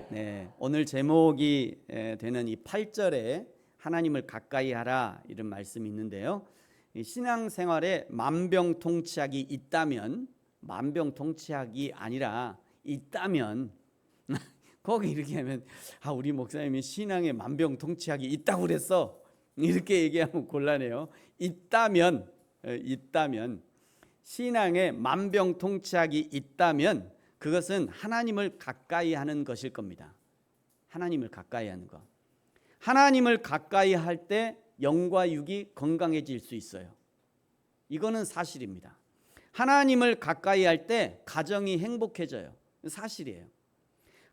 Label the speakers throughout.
Speaker 1: 네, 오늘 제목이 되는 이 8절에 하나님을 가까이 하라 이런 말씀이 있는데요. 신앙생활에 만병통치약이 있다면, 만병통치약이 아니라 있다면 거기 이렇게 하면 우리 목사님이 신앙에 만병통치약이 있다고 그랬어 이렇게 얘기하면 곤란해요. 있다면 신앙에 만병통치약이 있다면 그것은 하나님을 가까이 하는 것일 겁니다. 하나님을 가까이 하는 것. 하나님을 가까이 할 때 영과 육이 건강해질 수 있어요. 이거는 사실입니다. 하나님을 가까이 할 때 가정이 행복해져요. 사실이에요.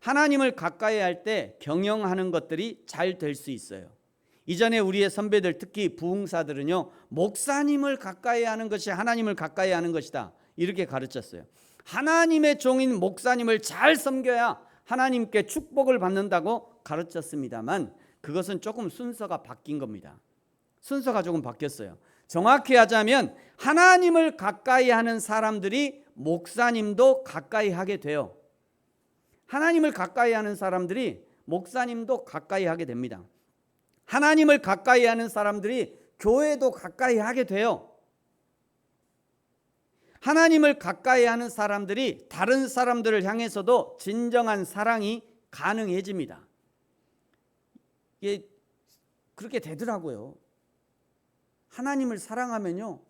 Speaker 1: 하나님을 가까이 할 때 경영하는 것들이 잘 될 수 있어요. 이전에 우리의 선배들, 특히 부흥사들은요, 목사님을 가까이 하는 것이 하나님을 가까이 하는 것이다 이렇게 가르쳤어요. 하나님의 종인 목사님을 잘 섬겨야 하나님께 축복을 받는다고 가르쳤습니다만 그것은 조금 순서가 바뀐 겁니다. 순서가 조금 바뀌었어요. 정확히 하자면 하나님을 가까이 하는 사람들이 목사님도 가까이 하게 돼요. 하나님을 가까이 하는 사람들이 목사님도 가까이 하게 됩니다. 하나님을 가까이 하는 사람들이 교회도 가까이 하게 돼요. 하나님을 가까이 하는 사람들이 다른 사람들을 향해서도 진정한 사랑이 가능해집니다. 이게 그렇게 되더라고요. 하나님을 사랑하면요,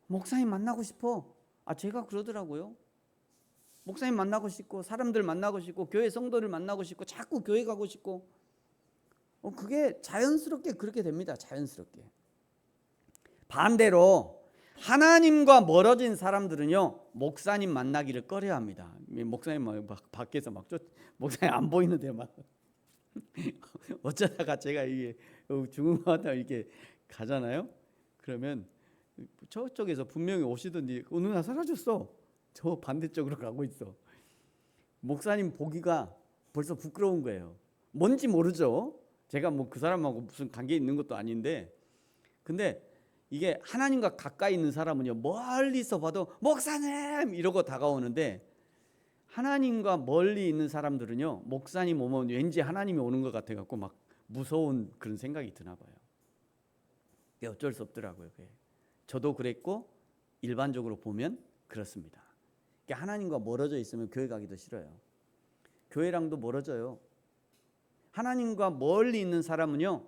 Speaker 1: 목사님 만나고 싶어. 제가 그러더라고요. 목사님 만나고 싶고 사람들 만나고 싶고 교회 성도를 만나고 싶고 자꾸 교회 가고 싶고 그게 자연스럽게 그렇게 됩니다. 자연스럽게. 반대로 하나님과 멀어진 사람들은요, 목사님 만나기를 꺼려합니다. 목사님 밖에서 목사님 안 보이는데 막 어쩌다가 제가 이게 중흥마다 이렇게 가잖아요. 그러면 저쪽에서 분명히 오시던지 어느 날 사라졌어. 저 반대쪽으로 가고 있어. 목사님 보기가 벌써 부끄러운 거예요. 뭔지 모르죠. 제가 그 사람하고 무슨 관계 있는 것도 아닌데, 근데 이게 하나님과 가까이 있는 사람은요, 멀리서 봐도 목사님 이러고 다가오는데, 하나님과 멀리 있는 사람들은요, 목사님 오면 왠지 하나님이 오는 것 같아 갖고 막 무서운 그런 생각이 드나 봐요. 어쩔 수 없더라고요. 저도 그랬고 일반적으로 보면 그렇습니다. 하나님과 멀어져 있으면 교회 가기도 싫어요. 교회랑도 멀어져요. 하나님과 멀리 있는 사람은요,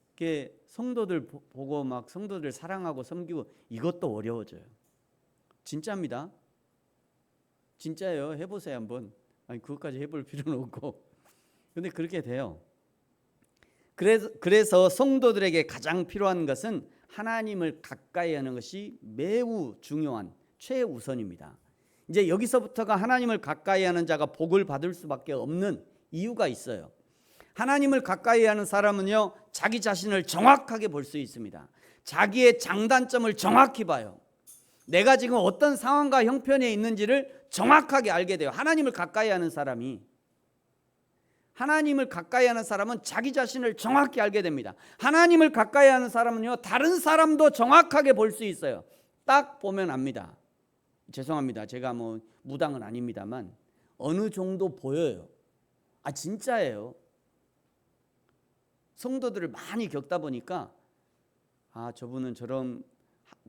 Speaker 1: 이렇게 성도들 보고 막 성도들 사랑하고 섬기고 이것도 어려워져요. 진짜입니다. 진짜예요. 해보세요 한번. 그것까지 해볼 필요는 없고. 근데 그렇게 돼요. 그래서 성도들에게 가장 필요한 것은 하나님을 가까이 하는 것이 매우 중요한 최우선입니다. 이제 여기서부터가 하나님을 가까이 하는 자가 복을 받을 수밖에 없는 이유가 있어요. 하나님을 가까이 하는 사람은요, 자기 자신을 정확하게 볼 수 있습니다. 자기의 장단점을 정확히 봐요. 내가 지금 어떤 상황과 형편에 있는지를 정확하게 알게 돼요. 하나님을 가까이 하는 사람이. 하나님을 가까이 하는 사람은 자기 자신을 정확히 알게 됩니다. 하나님을 가까이 하는 사람은요, 다른 사람도 정확하게 볼 수 있어요. 딱 보면 압니다. 죄송합니다. 제가 무당은 아닙니다만 어느 정도 보여요. 진짜예요. 성도들을 많이 겪다 보니까 저분은 저런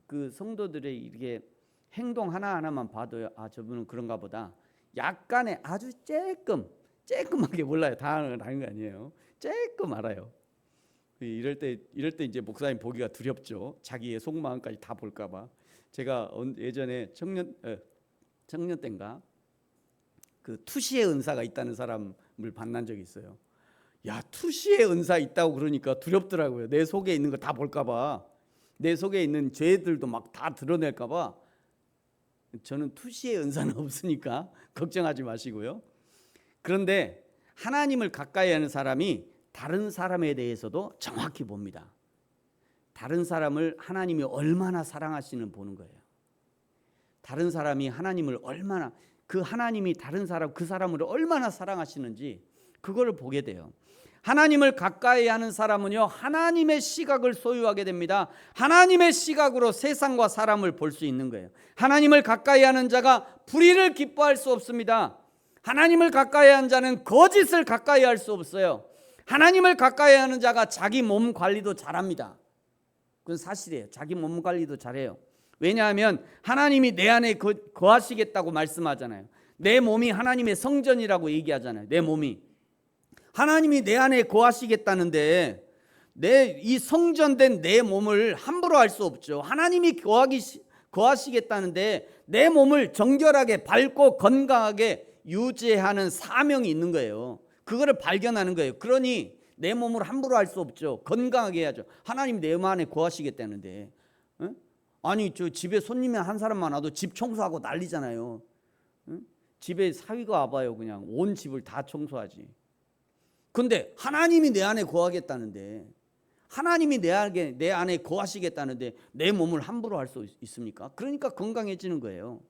Speaker 1: 그 성도들의 이렇게 행동 하나하나만 봐도요, 저분은 그런가 보다. 약간의 아주 쬐끔하게 몰라요. 다 아는 거 아니에요. 쬐끔 알아요. 이럴 때 이제 목사님 보기가 두렵죠. 자기의 속마음까지 다 볼까 봐. 제가 예전에 청년 때인가 그 투시의 은사가 있다는 사람을 만난 적이 있어요. 투시의 은사 있다고 그러니까 두렵더라고요. 내 속에 있는 거 다 볼까 봐. 내 속에 있는 죄들도 막 다 드러낼까 봐. 저는 투시의 은사는 없으니까 걱정하지 마시고요. 그런데 하나님을 가까이 하는 사람이 다른 사람에 대해서도 정확히 봅니다. 다른 사람을 하나님이 얼마나 사랑하시는 보는 거예요. 다른 사람이 하나님을 얼마나, 그 하나님이 다른 사람, 그 사람을 얼마나 사랑하시는지 그거를 보게 돼요. 하나님을 가까이 하는 사람은요, 하나님의 시각을 소유하게 됩니다. 하나님의 시각으로 세상과 사람을 볼 수 있는 거예요. 하나님을 가까이 하는 자가 불의를 기뻐할 수 없습니다. 하나님을 가까이 하는 자는 거짓을 가까이 할 수 없어요. 하나님을 가까이 하는 자가 자기 몸 관리도 잘합니다. 그건 사실이에요. 자기 몸 관리도 잘해요. 왜냐하면 하나님이 내 안에 거하시겠다고 말씀하잖아요. 내 몸이 하나님의 성전이라고 얘기하잖아요. 내 몸이 하나님이 내 안에 거하시겠다는데 내 이 성전된 내 몸을 함부로 할 수 없죠. 하나님이 거하시겠다는데 내 몸을 정결하게 밝고 건강하게 유지하는 사명이 있는 거예요. 그거를 발견하는 거예요. 그러니 내 몸을 함부로 할 수 없죠. 건강하게 해야죠. 하나님 내 안에 거하시겠다는데, 응? 아니 저 집에 손님이 한 사람만 와도 집 청소하고 난리잖아요. 응? 집에 사위가 와봐요. 그냥 온 집을 다 청소하지. 근데 하나님이 내 안에 거하겠다는데, 하나님이 내 안에 거하시겠다는데 내 몸을 함부로 할 수 있습니까? 그러니까 건강해지는 거예요.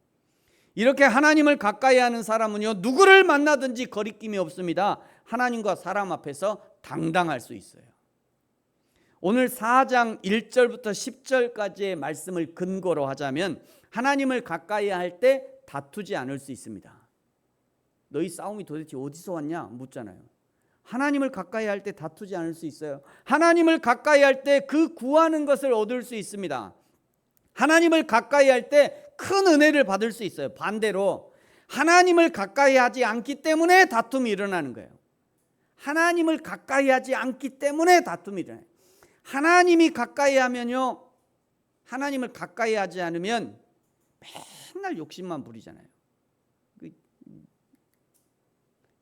Speaker 1: 이렇게 하나님을 가까이 하는 사람은요, 누구를 만나든지 거리낌이 없습니다. 하나님과 사람 앞에서 당당할 수 있어요. 오늘 4장 1절부터 10절까지의 말씀을 근거로 하자면 하나님을 가까이 할 때 다투지 않을 수 있습니다. 너희 싸움이 도대체 어디서 왔냐 묻잖아요. 하나님을 가까이 할 때 다투지 않을 수 있어요. 하나님을 가까이 할 때 그 구하는 것을 얻을 수 있습니다. 하나님을 가까이 할 때 큰 은혜를 받을 수 있어요. 반대로 하나님을 가까이 하지 않기 때문에 다툼이 일어나는 거예요. 하나님을 가까이 하지 않기 때문에 다툼이 일어나요. 하나님이 가까이 하면요, 하나님을 가까이 하지 않으면 맨날 욕심만 부리잖아요.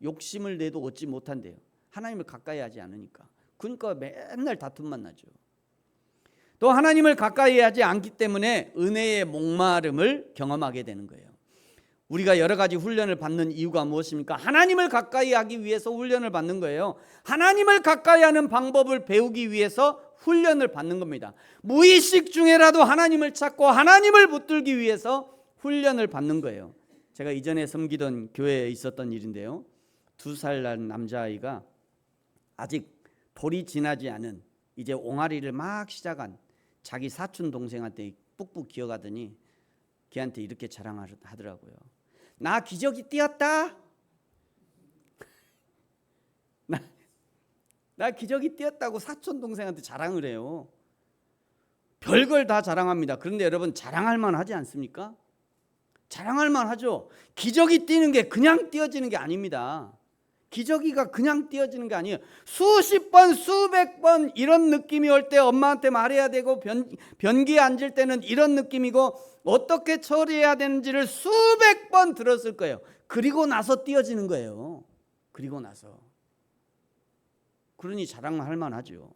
Speaker 1: 욕심을 내도 얻지 못한대요. 하나님을 가까이 하지 않으니까. 그러니까 맨날 다툼만 나죠. 또 하나님을 가까이 하지 않기 때문에 은혜의 목마름을 경험하게 되는 거예요. 우리가 여러 가지 훈련을 받는 이유가 무엇입니까? 하나님을 가까이 하기 위해서 훈련을 받는 거예요. 하나님을 가까이 하는 방법을 배우기 위해서 훈련을 받는 겁니다. 무의식 중에라도 하나님을 찾고 하나님을 붙들기 위해서 훈련을 받는 거예요. 제가 이전에 섬기던 교회에 있었던 일인데요, 2살 난 남자아이가 아직 돌이 지나지 않은 이제 옹알이를 막 시작한 자기 사촌 동생한테 뿍뿍 기어가더니 걔한테 이렇게 자랑하더라고요. 나 기저귀 띄었다. 나 기저귀 띄었다고 사촌 동생한테 자랑을 해요. 별걸 다 자랑합니다. 그런데 여러분, 자랑할 만하지 않습니까? 자랑할 만하죠. 기저귀 띄는 게 그냥 띄어지는 게 아닙니다. 기저귀가 그냥 띄어지는 게 아니에요. 수십 번, 수백 번 이런 느낌이 올 때 엄마한테 말해야 되고, 변기에 앉을 때는 이런 느낌이고, 어떻게 처리해야 되는지를 수백 번 들었을 거예요. 그리고 나서 띄어지는 거예요. 그리고 나서. 그러니 자랑할 만하죠.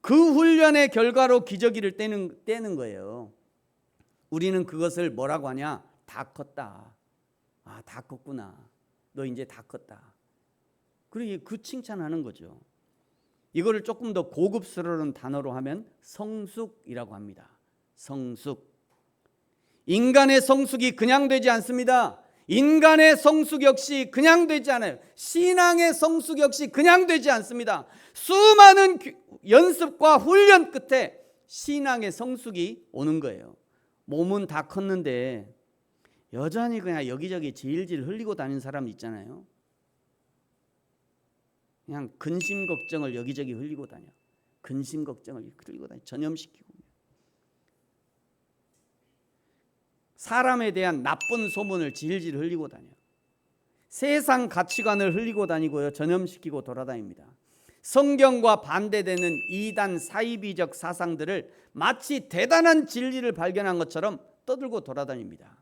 Speaker 1: 그 훈련의 결과로 기저귀를 떼는 거예요. 우리는 그것을 뭐라고 하냐? 다 컸다. 아, 다 컸구나. 너 이제 다 컸다. 그리고 그 칭찬하는 거죠. 이거를 조금 더 고급스러운 단어로 하면 성숙이라고 합니다. 성숙. 인간의 성숙이 그냥 되지 않습니다. 인간의 성숙 역시 그냥 되지 않아요. 신앙의 성숙 역시 그냥 되지 않습니다. 수많은 연습과 훈련 끝에 신앙의 성숙이 오는 거예요. 몸은 다 컸는데 여전히 그냥 여기저기 질질 흘리고 다니는 사람 있잖아요. 그냥 근심 걱정을 여기저기 흘리고 다녀. 근심 걱정을 흘리고 다녀. 전염시키고. 사람에 대한 나쁜 소문을 질질 흘리고 다녀. 세상 가치관을 흘리고 다니고요. 전염시키고 돌아다닙니다. 성경과 반대되는 이단 사이비적 사상들을 마치 대단한 진리를 발견한 것처럼 떠들고 돌아다닙니다.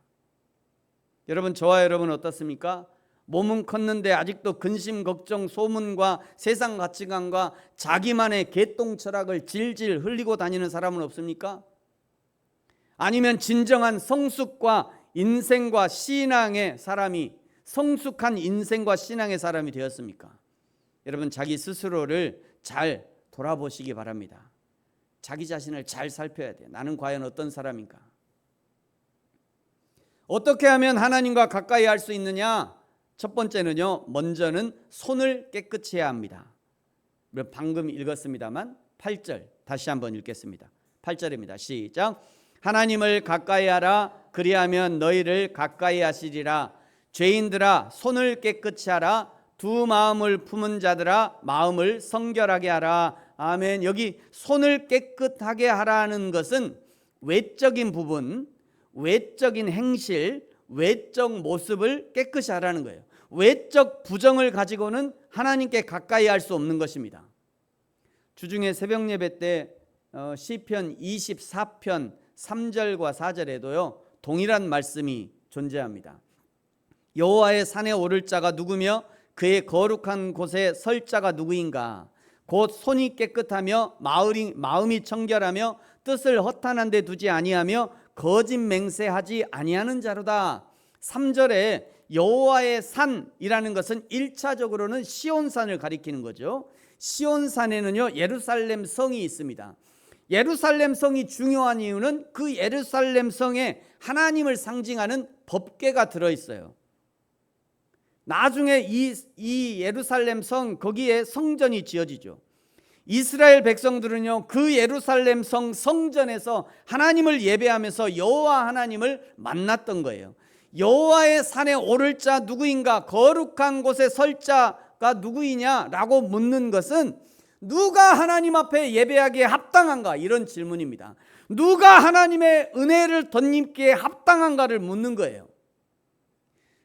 Speaker 1: 여러분, 저와 여러분 어떻습니까? 몸은 컸는데 아직도 근심, 걱정, 소문과 세상 가치관과 자기만의 개똥 철학을 질질 흘리고 다니는 사람은 없습니까? 아니면 진정한 성숙과 인생과 신앙의 사람이, 성숙한 인생과 신앙의 사람이 되었습니까? 여러분, 자기 스스로를 잘 돌아보시기 바랍니다. 자기 자신을 잘 살펴야 돼요. 나는 과연 어떤 사람인가? 어떻게 하면 하나님과 가까이 할 수 있느냐? 첫 번째는요, 먼저는 손을 깨끗이 해야 합니다. 방금 읽었습니다만 8절 다시 한번 읽겠습니다. 8절입니다. 시작. 하나님을 가까이 하라. 그리하면 너희를 가까이 하시리라. 죄인들아 손을 깨끗이 하라. 두 마음을 품은 자들아 마음을 성결하게 하라. 아멘. 여기 손을 깨끗하게 하라는 것은 외적인 부분, 외적인 행실, 외적 모습을 깨끗이 하라는 거예요. 외적 부정을 가지고는 하나님께 가까이 할 수 없는 것입니다. 주중에 새벽 예배 때 시편 24편 3절과 4절에도요 동일한 말씀이 존재합니다. 여호와의 산에 오를 자가 누구며 그의 거룩한 곳에 설 자가 누구인가? 곧 손이 깨끗하며 마음이 청결하며 뜻을 허탄한 데 두지 아니하며 거짓 맹세하지 아니하는 자로다. 3절에 여호와의 산이라는 것은 1차적으로는 시온산을 가리키는 거죠. 시온산에는요 예루살렘 성이 있습니다. 예루살렘 성이 중요한 이유는 그 예루살렘 성에 하나님을 상징하는 법궤가 들어있어요. 나중에 이 예루살렘 성 거기에 성전이 지어지죠. 이스라엘 백성들은요 그 예루살렘 성전에서 하나님을 예배하면서 여호와 하나님을 만났던 거예요. 여호와의 산에 오를 자 누구인가? 거룩한 곳에 설 자가 누구이냐라고 묻는 것은 누가 하나님 앞에 예배하기에 합당한가? 이런 질문입니다. 누가 하나님의 은혜를 덧입기에 합당한가를 묻는 거예요.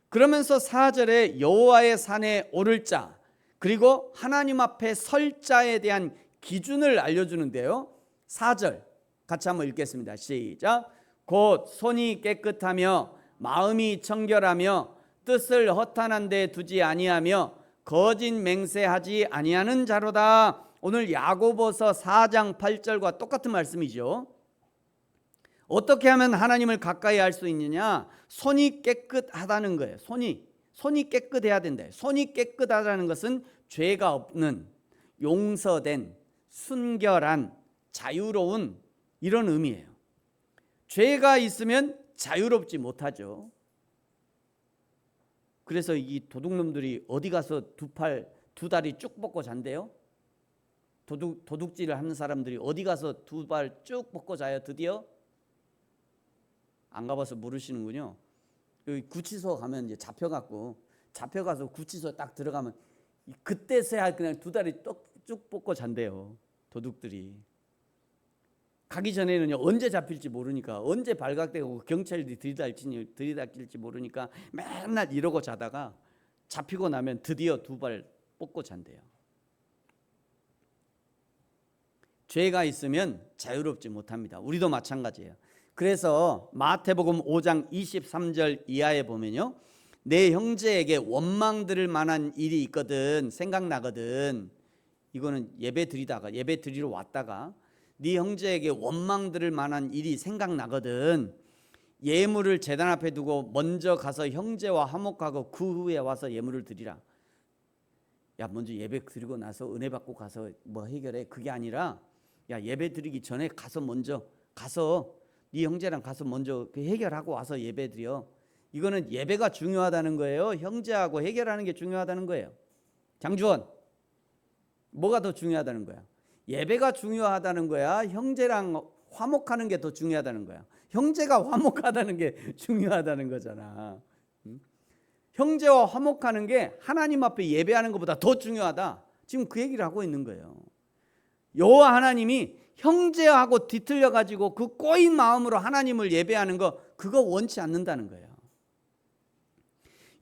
Speaker 1: 그러면서 4절에 여호와의 산에 오를 자 그리고 하나님 앞에 설 자에 대한 기준을 알려주는데요. 4절 같이 한번 읽겠습니다. 시작. 곧 손이 깨끗하며 마음이 청결하며 뜻을 허탄한 데 두지 아니하며 거짓 맹세하지 아니하는 자로다. 오늘 야고보서 4장 8절과 똑같은 말씀이죠. 어떻게 하면 하나님을 가까이 할 수 있느냐? 손이 깨끗하다는 거예요. 손이 깨끗해야 된다. 손이 깨끗하다는 것은 죄가 없는, 용서된, 순결한, 자유로운 이런 의미예요. 죄가 있으면 자유롭지 못하죠. 그래서 이 도둑놈들이 어디 가서 두 다리 쭉 뻗고 잔대요? 도둑질을 하는 사람들이 어디 가서 두 발 쭉 뻗고 자요? 드디어? 안 가봐서 모르시는군요. 여기 구치소 가면 이제 잡혀가서 구치소 딱 들어가면 그때서야 그냥 두 다리 쭉 뻗고 잔대요. 도둑들이. 가기 전에는요 언제 잡힐지 모르니까 언제 발각되고 경찰이 들이닥칠지 모르니까 맨날 이러고 자다가 잡히고 나면 드디어 두 발 뻗고 잔대요. 죄가 있으면 자유롭지 못합니다. 우리도 마찬가지예요. 그래서 마태복음 5장 23절 이하에 보면요 내 형제에게 원망 들을 만한 일이 있거든 생각나거든. 이거는 예배 드리러 왔다가 네 형제에게 원망 들을 만한 일이 생각나거든. 예물을 제단 앞에 두고 먼저 가서 형제와 화목하고 그 후에 와서 예물을 드리라. 야 먼저 예배 드리고 나서 은혜 받고 가서 뭐 해결해. 그게 아니라 야 예배 드리기 전에 가서 네 형제랑 가서 먼저 해결하고 와서 예배 드려. 이거는 예배가 중요하다는 거예요. 형제하고 해결하는 게 중요하다는 거예요. 장주원 뭐가 더 중요하다는 거야? 예배가 중요하다는 거야? 형제랑 화목하는 게 더 중요하다는 거야? 형제가 화목하다는 게 중요하다는 거잖아. 형제와 화목하는 게 하나님 앞에 예배하는 것보다 더 중요하다. 지금 그 얘기를 하고 있는 거예요. 여호와 하나님이 형제하고 뒤틀려 가지고 그 꼬인 마음으로 하나님을 예배하는 거 그거 원치 않는다는 거예요.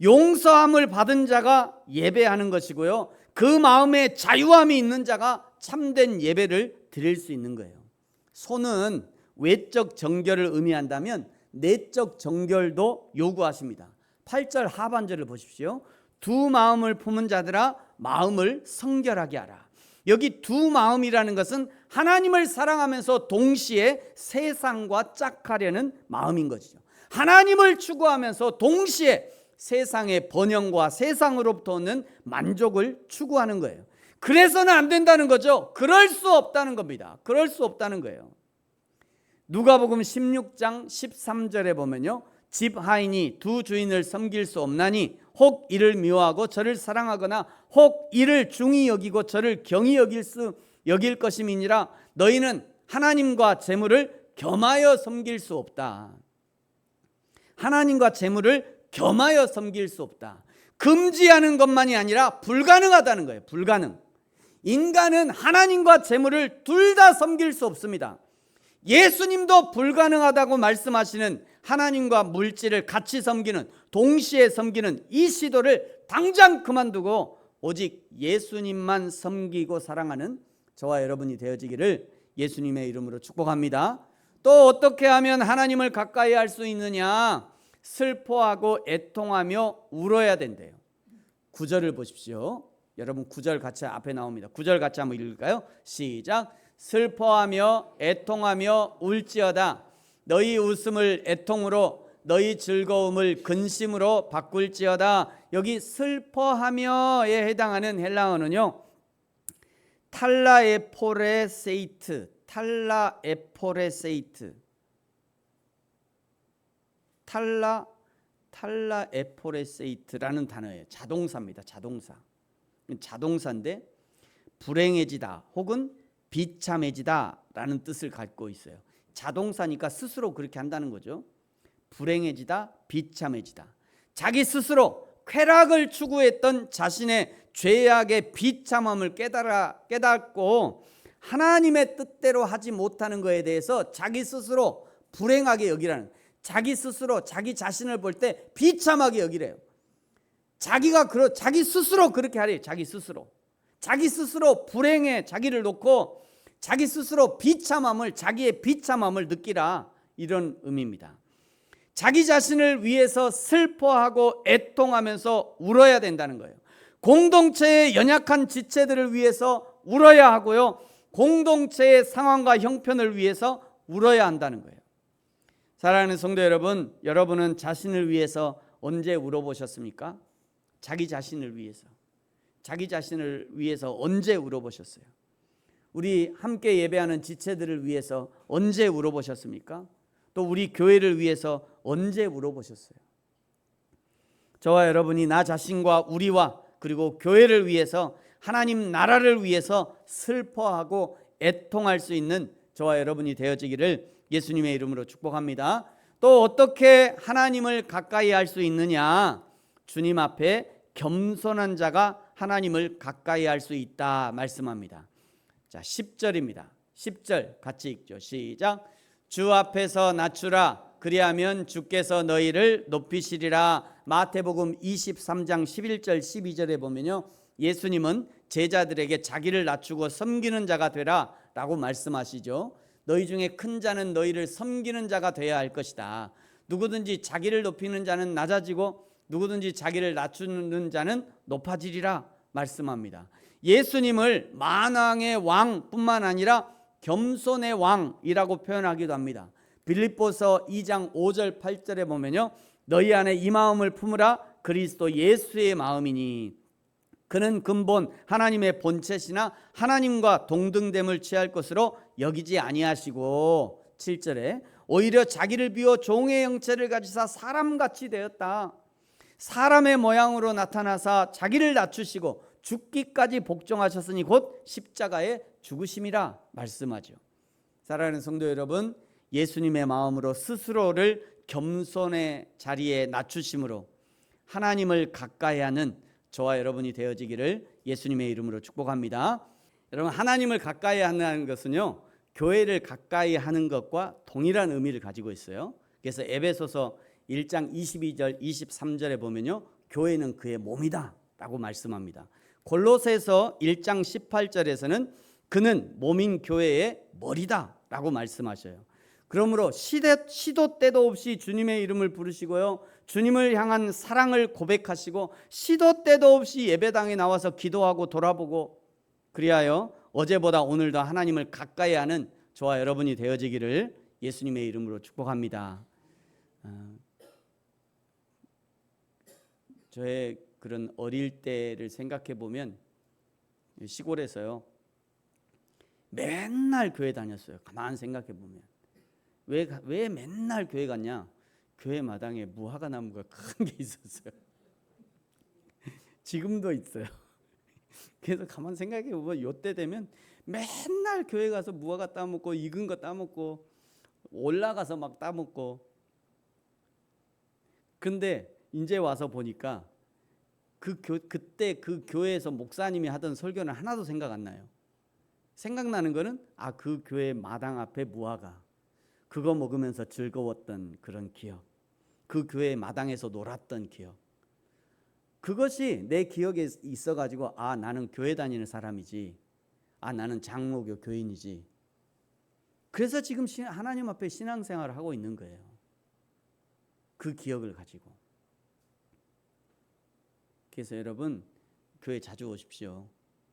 Speaker 1: 용서함을 받은 자가 예배하는 것이고요. 그 마음에 자유함이 있는 자가 참된 예배를 드릴 수 있는 거예요. 손은 외적 정결을 의미한다면 내적 정결도 요구하십니다. 8절 하반절을 보십시오. 두 마음을 품은 자들아 마음을 성결하게 하라. 여기 두 마음이라는 것은 하나님을 사랑하면서 동시에 세상과 짝하려는 마음인 것이죠. 하나님을 추구하면서 동시에 세상의 번영과 세상으로부터 오는 만족을 추구하는 거예요. 그래서는 안 된다는 거죠. 그럴 수 없다는 겁니다. 그럴 수 없다는 거예요. 누가복음 16장 13절에 보면요 집 하인이 두 주인을 섬길 수 없나니 혹 이를 미워하고 저를 사랑하거나 혹 이를 중히 여기고 저를 경히 여길 것임이니라. 너희는 하나님과 재물을 겸하여 섬길 수 없다. 하나님과 재물을 겸하여 섬길 수 없다. 금지하는 것만이 아니라 불가능하다는 거예요. 불가능. 인간은 하나님과 재물을 둘 다 섬길 수 없습니다. 예수님도 불가능하다고 말씀하시는 하나님과 물질을 같이 섬기는, 동시에 섬기는 이 시도를 당장 그만두고 오직 예수님만 섬기고 사랑하는 저와 여러분이 되어지기를 예수님의 이름으로 축복합니다. 또 어떻게 하면 하나님을 가까이 할 수 있느냐? 슬퍼하고 애통하며 울어야 된대요. 9절을 보십시오. 여러분 9절 같이 앞에 나옵니다. 9절 같이 한번 읽을까요? 시작. 슬퍼하며 애통하며 울지어다. 너희 웃음을 애통으로 너희 즐거움을 근심으로 바꿀지어다. 여기 슬퍼하며에 해당하는 헬라어는요, 탈라에포레세이트, 탈라에포레세이트라는 단어예요. 자동사입니다. 자동사인데 불행해지다 혹은 비참해지다라는 뜻을 갖고 있어요. 자동사니까 스스로 그렇게 한다는 거죠. 불행해지다, 비참해지다. 자기 스스로 쾌락을 추구했던 자신의 죄악의 비참함을 깨닫고 하나님의 뜻대로 하지 못하는 것에 대해서 자기 스스로 불행하게 여기라는, 자기 스스로 자기 자신을 볼 때 비참하게 여기래요. 자기 스스로 그렇게 하래요. 자기 스스로 불행해 자기를 놓고 자기 스스로 자기의 비참함을 느끼라, 이런 의미입니다. 자기 자신을 위해서 슬퍼하고 애통하면서 울어야 된다는 거예요. 공동체의 연약한 지체들을 위해서 울어야 하고요, 공동체의 상황과 형편을 위해서 울어야 한다는 거예요. 사랑하는 성도 여러분, 여러분은 자신을 위해서 언제 울어보셨습니까? 자기 자신을 위해서 언제 울어보셨어요? 우리 함께 예배하는 지체들을 위해서 언제 울어보셨습니까? 또 우리 교회를 위해서 언제 울어보셨어요? 저와 여러분이 나 자신과 우리와 그리고 교회를 위해서, 하나님 나라를 위해서 슬퍼하고 애통할 수 있는 저와 여러분이 되어지기를 예수님의 이름으로 축복합니다. 또 어떻게 하나님을 가까이 할 수 있느냐? 주님 앞에 겸손한 자가 하나님을 가까이 할 수 있다 말씀합니다. 자, 10절입니다. 10절 같이 읽죠. 시작. 주 앞에서 낮추라. 그리하면 주께서 너희를 높이시리라. 마태복음 23장 11절 12절에 보면요, 예수님은 제자들에게 자기를 낮추고 섬기는 자가 되라 라고 말씀하시죠. 너희 중에 큰 자는 너희를 섬기는 자가 되어야 할 것이다. 누구든지 자기를 높이는 자는 낮아지고 누구든지 자기를 낮추는 자는 높아지리라 말씀합니다. 예수님을 만왕의 왕뿐만 아니라 겸손의 왕이라고 표현하기도 합니다. 빌립보서 2장 5절 8절에 보면요, 너희 안에 이 마음을 품으라. 그리스도 예수의 마음이니 그는 근본 하나님의 본체시나 하나님과 동등됨을 취할 것으로 여기지 아니하시고, 7절에 오히려 자기를 비워 종의 형체를 가지사 사람같이 되었다. 사람의 모양으로 나타나사 자기를 낮추시고 죽기까지 복종하셨으니 곧 십자가에 죽으심이라 말씀하죠. 사랑하는 성도 여러분, 예수님의 마음으로 스스로를 겸손의 자리에 낮추심으로 하나님을 가까이 하는 저와 여러분이 되어지기를 예수님의 이름으로 축복합니다. 여러분, 하나님을 가까이 하는 것은요, 교회를 가까이 하는 것과 동일한 의미를 가지고 있어요. 그래서 에베소서 1장 22절 23절에 보면요, 교회는 그의 몸이다 라고 말씀합니다. 골로새서 1장 18절에서는 그는 몸인 교회의 머리다 라고 말씀하셔요. 그러므로 시도 때도 없이 주님의 이름을 부르시고요, 주님을 향한 사랑을 고백하시고 시도 때도 없이 예배당에 나와서 기도하고 돌아보고, 그리하여 어제보다 오늘 더 하나님을 가까이 하는 저와 여러분이 되어지기를 예수님의 이름으로 축복합니다. 저의 그런 어릴 때를 생각해 보면 시골에서요, 맨날 교회 다녔어요. 가만 생각해 보면 왜 맨날 교회 갔냐? 교회 마당에 무화과 나무가 큰 게 있었어요. 지금도 있어요. 그래서 가만 생각해 보면 요때 되면 맨날 교회 가서 무화과 따먹고 익은 거 따먹고 올라가서 막 따먹고. 근데 이제 와서 보니까 그때 그 교회에서 목사님이 하던 설교는 하나도 생각 안 나요. 생각나는 거는 그 교회 마당 앞에 무화과 그거 먹으면서 즐거웠던 그런 기억, 그 교회 마당에서 놀았던 기억, 그것이 내 기억에 있어가지고 나는 교회 다니는 사람이지, 나는 장로교 교인이지. 그래서 지금 하나님 앞에 신앙생활을 하고 있는 거예요. 그 기억을 가지고. 그래서 여러분 교회 자주 오십시오.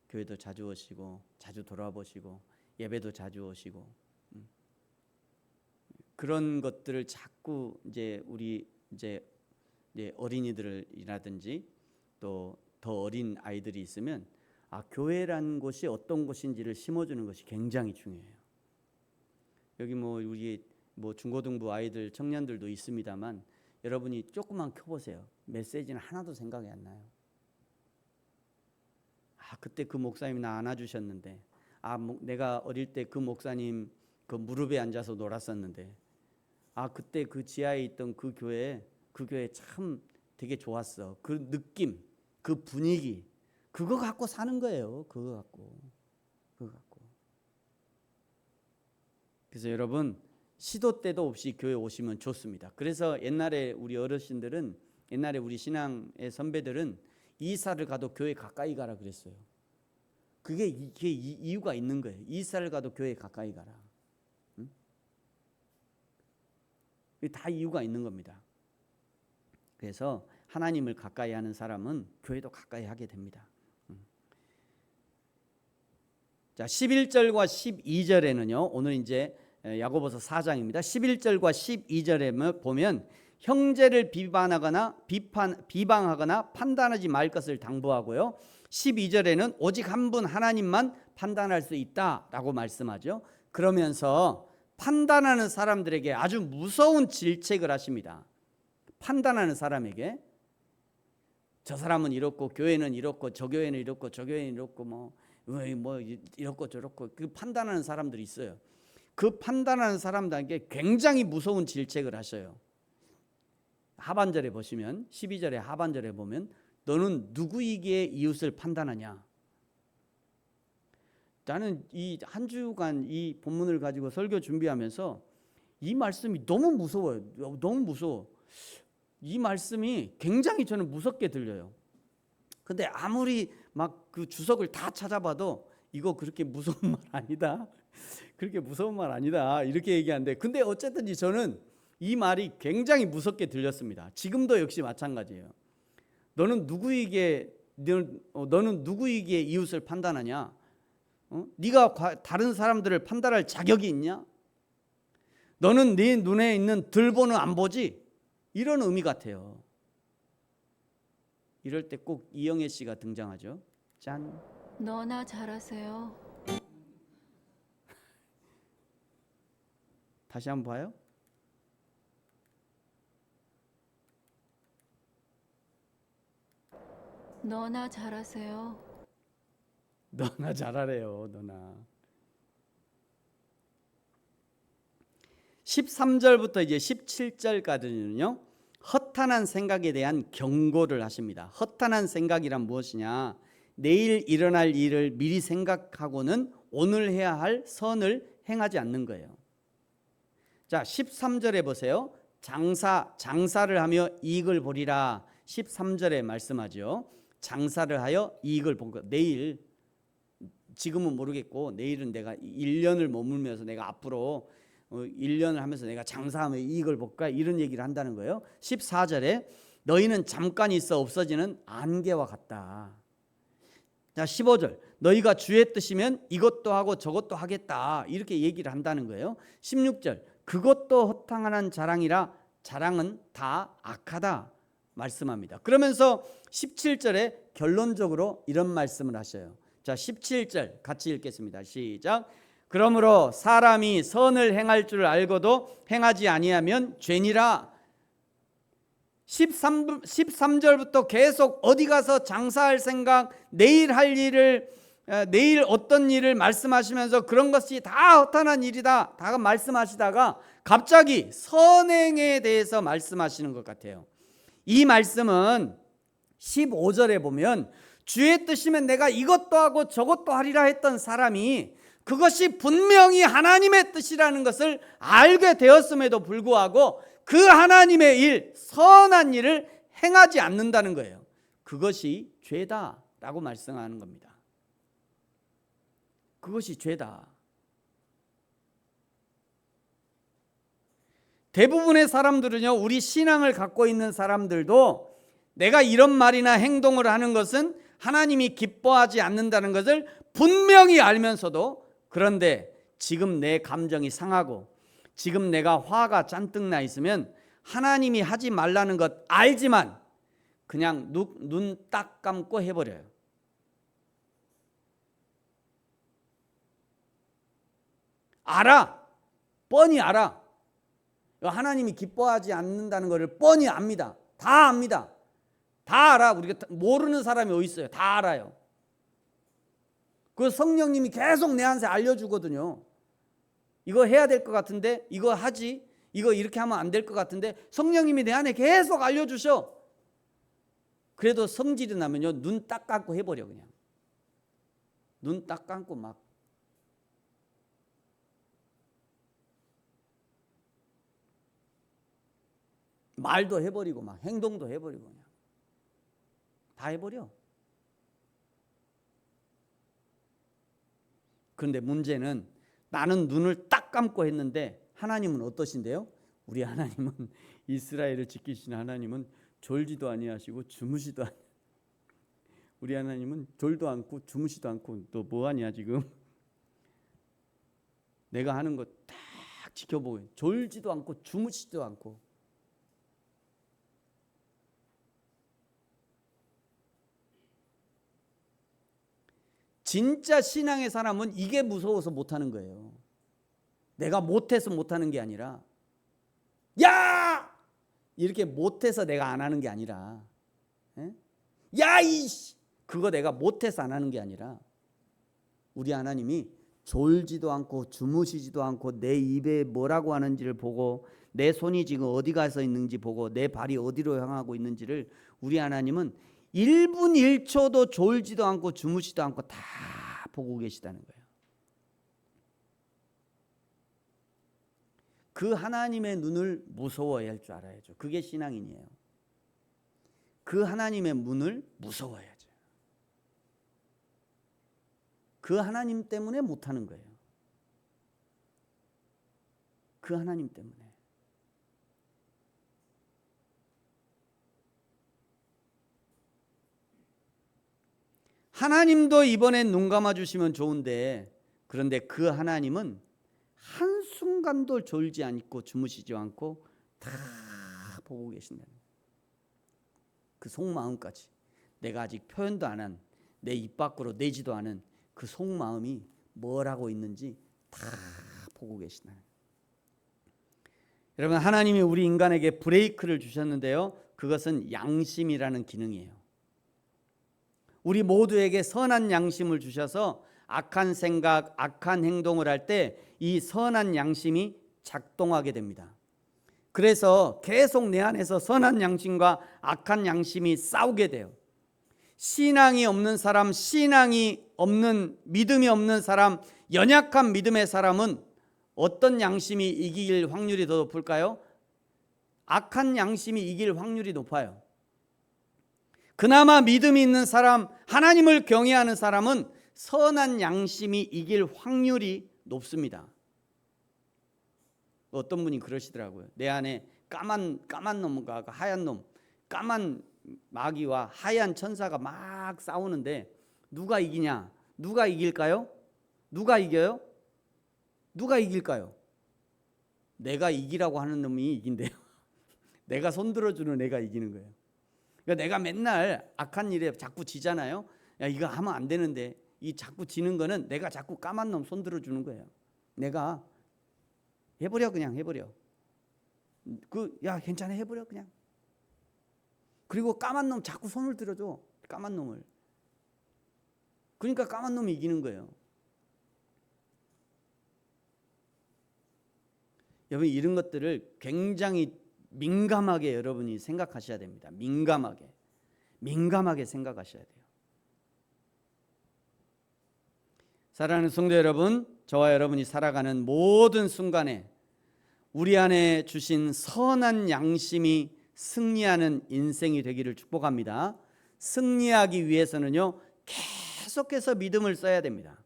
Speaker 1: 교회도 자주 오시고 자주 돌아보시고 예배도 자주 오시고. 그런 것들을 자꾸 이제 우리 이제 어린이들이라든지 또 더 어린 아이들이 있으면 교회라는 곳이 어떤 곳인지를 심어주는 것이 굉장히 중요해요. 여기 우리 중고등부 아이들 청년들도 있습니다만 여러분이 조금만 켜보세요. 메시지는 하나도 생각이 안 나요. 그때 그 목사님이 나 안아주셨는데, 내가 어릴 때 그 목사님 그 무릎에 앉아서 놀았었는데, 그때 그 지하에 있던 그 교회 참 되게 좋았어. 그 느낌, 그 분위기, 그거 갖고 사는 거예요. 그거 갖고. 그래서 여러분 시도 때도 없이 교회 오시면 좋습니다. 그래서 옛날에 우리 어르신들은, 옛날에 우리 신앙의 선배들은 이사를 가도 교회 가까이 가라 그랬어요. 그게 이유가 있는 거예요. 이사를 가도 교회 가까이 가라. 응? 다 이유가 있는 겁니다. 그래서 하나님을 가까이 하는 사람은 교회도 가까이 하게 됩니다. 자, 11절과 12절에는요. 오늘 이제 야고보서 4장입니다. 11절과 12절에 보면 형제를 비방하거나 판단하지 말 것을 당부하고요. 12절에는 오직 한 분 하나님만 판단할 수 있다라고 말씀하죠. 그러면서 판단하는 사람들에게 아주 무서운 질책을 하십니다. 판단하는 사람에게 저 사람은 이렇고 교회는 이렇고 저 교회는 이렇고 저 교회는 이렇고 이렇고 저렇고 그 판단하는 사람들이 있어요. 그 판단하는 사람들에게 굉장히 무서운 질책을 하셔요. 하반절에 보시면 12절의 하반절에 보면 너는 누구이기에 이웃을 판단하냐. 나는 이 한 주간 이 본문을 가지고 설교 준비하면서 이 말씀이 너무 무서워요. 너무 무서워. 이 말씀이 굉장히 저는 무섭게 들려요. 근데 아무리 막 그 주석을 다 찾아봐도 이거 그렇게 무서운 말 아니다. 그렇게 무서운 말 아니다. 이렇게 얘기하는데 근데 어쨌든 저는 이 말이 굉장히 무섭게 들렸습니다. 지금도 역시 마찬가지예요. 너는 누구에게 이웃을 판단하냐? 네가 다른 사람들을 판단할 자격이 있냐? 너는 네 눈에 있는 들보는 안 보지? 이런 의미 같아요. 이럴 때 꼭 이영애 씨가 등장하죠. 짠.
Speaker 2: 너나 잘하세요.
Speaker 1: 다시 한번 봐요.
Speaker 2: 너나 잘하세요.
Speaker 1: 너나 잘하래요. 너나. 13절부터 이제 17절까지는요. 허탄한 생각에 대한 경고를 하십니다. 허탄한 생각이란 무엇이냐? 내일 일어날 일을 미리 생각하고는 오늘 해야 할 선을 행하지 않는 거예요. 자, 13절에 보세요. 장사를 하며 이익을 보리라. 13절에 말씀하죠. 장사를 하여 이익을 보고 내일, 지금은 모르겠고 내일은 내가 1년을 머물면서 내가 앞으로 1년을 하면서 내가 장사하며 이익을 볼까, 이런 얘기를 한다는 거예요. 14절에 너희는 잠깐 있어 없어지는 안개와 같다. 자, 15절 너희가 주의 뜻이면 이것도 하고 저것도 하겠다, 이렇게 얘기를 한다는 거예요. 16절 그것도 허탕한 자랑이라 자랑은 다 악하다 말씀합니다. 그러면서 17절에 결론적으로 이런 말씀을 하셔요. 자, 17절 같이 읽겠습니다. 시작. 그러므로 사람이 선을 행할 줄 알고도 행하지 아니하면 죄니라. 13절부터 계속 어디 가서 장사할 생각, 내일 할 일을, 내일 어떤 일을 말씀하시면서 그런 것이 다 허탄한 일이다 다 말씀하시다가 갑자기 선행에 대해서 말씀하시는 것 같아요. 이 말씀은 15절에 보면 주의 뜻이면 내가 이것도 하고 저것도 하리라 했던 사람이 그것이 분명히 하나님의 뜻이라는 것을 알게 되었음에도 불구하고 그 하나님의 일, 선한 일을 행하지 않는다는 거예요. 그것이 죄다라고 말씀하는 겁니다. 그것이 죄다. 대부분의 사람들은요, 우리 신앙을 갖고 있는 사람들도 내가 이런 말이나 행동을 하는 것은 하나님이 기뻐하지 않는다는 것을 분명히 알면서도, 그런데 지금 내 감정이 상하고 지금 내가 화가 잔뜩 나 있으면 하나님이 하지 말라는 것 알지만 그냥 눈 딱 감고 해버려요. 알아. 뻔히 알아. 하나님이 기뻐하지 않는다는 것을 뻔히 압니다. 다 압니다. 다 알아. 우리가 모르는 사람이 어디 있어요. 다 알아요. 그 성령님이 계속 내한테 알려주거든요. 이거 해야 될 것 같은데, 이거 하지, 이거 이렇게 하면 안 될 것 같은데 성령님이 내 안에 계속 알려주셔. 그래도 성질이 나면요, 눈 딱 감고 해버려. 그냥 눈 딱 감고 막 말도 해버리고 막 행동도 해버리고 그냥 다 해버려. 그런데 문제는 나는 눈을 딱 감고 했는데 하나님은 어떠신데요? 우리 하나님은 이스라엘을 지키시는 하나님은 졸지도 아니하시고 주무시도 아니. 우리 하나님은 졸도 않고 주무시도 않고 또 뭐하냐 지금. 내가 하는 거 딱 지켜보고 졸지도 않고 주무시지도 않고. 진짜 신앙의 사람은 이게 무서워서 못하는 거예요. 내가 못해서 못하는 게 아니라, 야! 이렇게 못해서 내가 안 하는 게 아니라, 야 이씨! 그거 내가 못해서 안 하는 게 아니라, 우리 하나님이 졸지도 않고 주무시지도 않고 내 입에 뭐라고 하는지를 보고 내 손이 지금 어디 가서 있는지 보고 내 발이 어디로 향하고 있는지를 우리 하나님은 1분 1초도 졸지도 않고 주무시지도 않고 다 보고 계시다는 거예요. 그 하나님의 눈을 무서워해야 할 줄 알아야죠. 그게 신앙인이에요. 그 하나님의 문을 무서워해야죠. 그 하나님 때문에 못하는 거예요. 그 하나님 때문에. 하나님도 이번엔 눈 감아주시면 좋은데, 그런데 그 하나님은 한순간도 졸지 않고 주무시지 않고 다 보고 계신다는 거예요. 그 속마음까지, 내가 아직 표현도 안 한, 내 입 밖으로 내지도 않은 그 속마음이 뭘 하고 있는지 다 보고 계신다는 거예요. 여러분, 하나님이 우리 인간에게 브레이크를 주셨는데요, 그것은 양심이라는 기능이에요. 우리 모두에게 선한 양심을 주셔서 악한 생각, 악한 행동을 할 때 이 선한 양심이 작동하게 됩니다. 그래서 계속 내 안에서 선한 양심과 악한 양심이 싸우게 돼요. 신앙이 없는 사람, 신앙이 없는, 믿음이 없는 사람, 연약한 믿음의 사람은 어떤 양심이 이길 확률이 더 높을까요? 악한 양심이 이길 확률이 높아요. 그나마 믿음이 있는 사람, 하나님을 경외하는 사람은 선한 양심이 이길 확률이 높습니다. 어떤 분이 그러시더라고요. 내 안에 까만 놈과 하얀 놈, 까만 마귀와 하얀 천사가 막 싸우는데 누가 이기냐? 누가 이길까요? 누가 이겨요? 누가 이길까요? 내가 이기라고 하는 놈이 이긴대요. 내가 손들어주는 애가 이기는 거예요. 그러니까 내가 맨날 악한 일에 자꾸 지잖아요. 야, 이거 하면 안 되는데, 이 자꾸 지는 거는 내가 자꾸 까만 놈 손들어 주는 거예요. 내가 해버려, 그냥 해버려. 야, 괜찮아, 해버려 그냥. 그리고 까만 놈 자꾸 손을 들어줘. 까만 놈을. 그러니까 까만 놈이 이기는 거예요. 여러분, 이런 것들을 굉장히 민감하게 여러분이 생각하셔야 됩니다. 민감하게 생각하셔야 돼요. 사랑하는 성도 여러분, 저와 여러분이 살아가는 모든 순간에 우리 안에 주신 선한 양심이 승리하는 인생이 되기를 축복합니다. 승리하기 위해서는요, 계속해서 믿음을 써야 됩니다.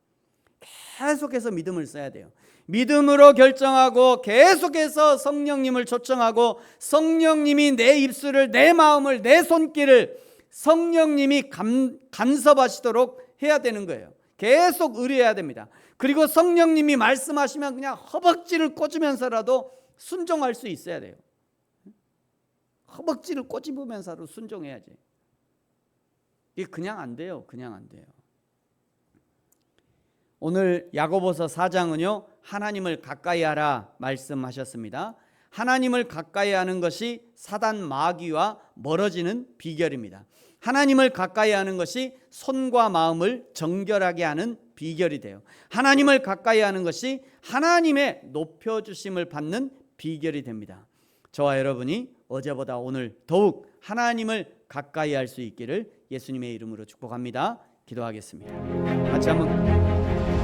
Speaker 1: 계속해서 믿음을 써야 돼요. 믿음으로 결정하고 계속해서 성령님을 초청하고, 성령님이 내 입술을, 내 마음을, 내 손길을 성령님이 간섭하시도록 해야 되는 거예요. 계속 의뢰해야 됩니다. 그리고 성령님이 말씀하시면 그냥 허벅지를 꽂으면서라도 순종할 수 있어야 돼요. 허벅지를 꼬집으면서라도 순종해야지. 이게 그냥 안 돼요. 그냥 안 돼요. 오늘 야고보서 4장은요, 하나님을 가까이 하라 말씀하셨습니다. 하나님을 가까이 하는 것이 사단 마귀와 멀어지는 비결입니다. 하나님을 가까이 하는 것이 손과 마음을 정결하게 하는 비결이 돼요. 하나님을 가까이 하는 것이 하나님의 높여주심을 받는 비결이 됩니다. 저와 여러분이 어제보다 오늘 더욱 하나님을 가까이 할 수 있기를 예수님의 이름으로 축복합니다. 기도하겠습니다. 같이 한번